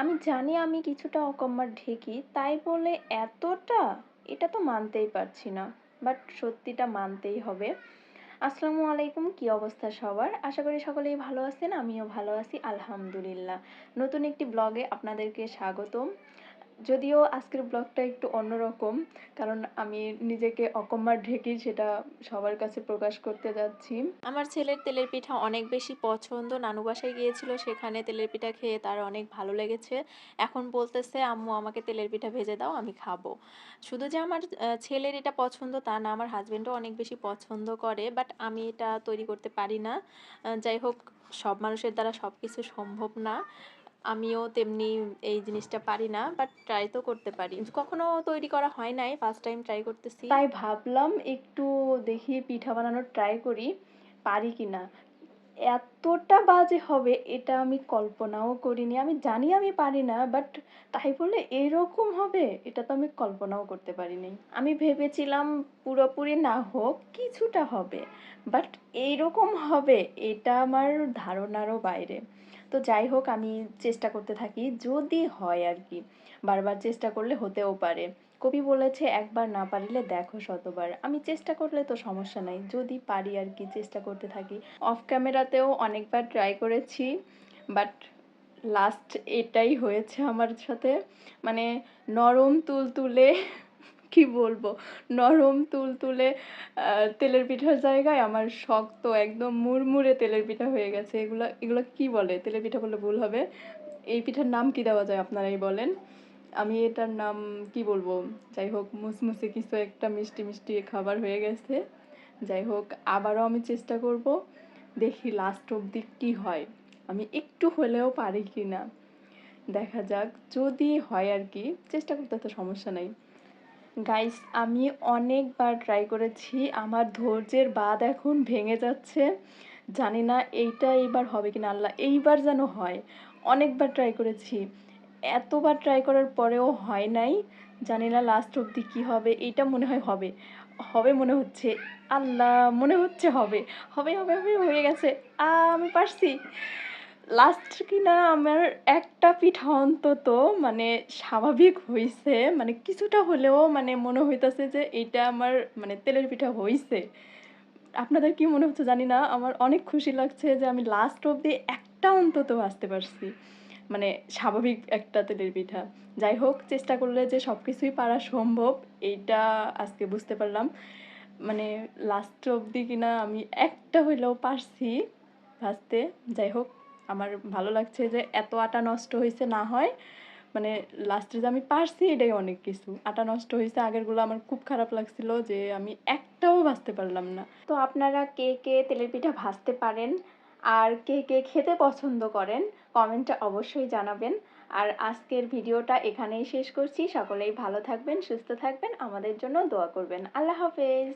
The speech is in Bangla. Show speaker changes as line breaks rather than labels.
আমি জানি আমি কিছুটা অকম্মার ঢেকি, তাই বলে এতটা? এটা তো মানতেই পারছি না। বাট সত্যিটা মানতেই হবে। আসসালামু আলাইকুম, কি অবস্থা সবার? আশা করি সকলেই ভালো আছেন, আমিও ভালো আছি আলহামদুলিল্লাহ। নতুন একটি ব্লগে আপনাদেরকে স্বাগতম। যদিও আজকের ব্লগটা একটু অন্যরকম, কারণ আমি নিজেকে অকম্মার ঢেকি সেটা সবার কাছে প্রকাশ করতে যাচ্ছি। আমার ছেলের তেলের পিঠা অনেক বেশি পছন্দ। নানু বাসায় গিয়েছিল, সেখানে তেলের পিঠা খেয়ে তার অনেক ভালো লেগেছে। এখন বলতেছে আম্মু আমাকে তেলের পিঠা ভেজে দাও, আমি খাবো। শুধু যে আমার ছেলের এটা পছন্দ তা না, আমার হাজবেন্ডও অনেক বেশি পছন্দ করে, বাট আমি এটা তৈরি করতে পারি না। যাই হোক, সব মানুষের দ্বারা সব কিছু সম্ভব না। আমিও তেমনি এই জিনিসটা পারি না, বাট ট্রাই তো করতে পারি। কখনো তৈরি করা হয় নাই, ফার্স্ট টাইম ট্রাই করতেছি, তাই ভাবলাম একটু দেখি পিঠা বানানোর ট্রাই করি, পারি কিনা। এতটা বাজে হবে এটা আমি কল্পনাও করিনি। আমি জানি আমি পারি না, বাট তাই বলে এরকম হবে এটা তো আমি কল্পনাও করতে পারিনি। আমি ভেবেছিলাম পুরোপুরি না হোক, কিছুটা হবে, বাট এইরকম হবে এটা আমার ধারণারও বাইরে। তো যাই হোক, আমি চেষ্টা করতে থাকি, যদি হয় আর কি। বারবার চেষ্টা করলে হতেও পারে। কবি বলেছে একবার না পারিলে দেখো শতবার। আমি চেষ্টা করলে তো সমস্যা নাই, যদি পারি আর কি, চেষ্টা করতে থাকি। অফ ক্যামেরাতেও অনেকবার ট্রাই করেছি, বাট লাস্ট এটাই হয়েছে আমার সাথে। মানে নরম তুলতুলে কি বলবো, নরম তুলতুলে তেলের পিঠার জায়গায় আমার শক্ত একদম মুড়মুড়ে তেলের পিঠা হয়ে গেছে। এগুলো এগুলো কি বলে? তেলের পিঠা বললে ভুল হবে। এই পিঠার নাম কি দেওয়া যায় আপনারাই বলেন। আমি এটার নাম কি বলবো? যাই হোক, মুসমুসে কিছু একটা মিষ্টি মিষ্টি খাবার হয়ে গেছে। যাই হোক, আবারও আমি চেষ্টা করব, দেখি লাস্ট অবধি কি হয়, আমি একটু হলেও পারি কি না। দেখা যাক, যদি হয় আর কি। চেষ্টা করতে তো সমস্যা নাই। গাইস, আমি অনেকবার ট্রাই করেছি, আমার ধৈর্যের বাঁধ এখন ভেঙে যাচ্ছে। জানি না এইটা এইবার হবে কিনা, আল্লাহ এইবার যেন হয়। অনেকবার ট্রাই করেছি, এতবার ট্রাই করার পরেও হয় নাই। জানি না লাস্ট অবধি কি হবে। এইটা মনে হয় হবে, হবে মনে হচ্ছে। আল্লাহ, মনে হচ্ছে হবে, হবে হবে হবে, হয়ে গেছে। আমি পারছি। লাস্ট কিনা আমার একটা পিঠা অন্তত মানে স্বাভাবিক হইছে, মানে কিছুটা হলেও মানে মনে হইতাছে যে এইটা আমার মানে তেলের পিঠা হইছে। আপনাদের কি মনে হচ্ছে জানি না, আমার অনেক খুশি লাগছে যে আমি লাস্ট অবধি একটা অন্তত ভাজতে পারছি, মানে স্বাভাবিক একটা তেলের পিঠা। যাই হোক, চেষ্টা করলে যে সব কিছুই পারা সম্ভব, এইটা আজকে বুঝতে পারলাম। মানে লাস্ট অবধি কিনা আমি একটা হইলেও পারছি ভাজতে। যাই হোক, আমার ভালো লাগছে যে এত আটা নষ্ট হয়েছে না হয়, মানে লাস্টে যে আমি পারছি এটাই অনেক কিছু। আটা নষ্ট হয়েছে আগেরগুলো আমার খুব খারাপ লাগছিল যে আমি একটাও ভাজতে পারলাম না। তো আপনারা কে কে তেলের পিঠা ভাজতে পারেন আর কে কে খেতে পছন্দ করেন, কমেন্টে অবশ্যই জানাবেন। আর আজকের ভিডিওটা এখানেই শেষ করছি। সকলেই ভালো থাকবেন, সুস্থ থাকবেন, আমাদের জন্য দোয়া করবেন। আল্লাহ হাফেজ।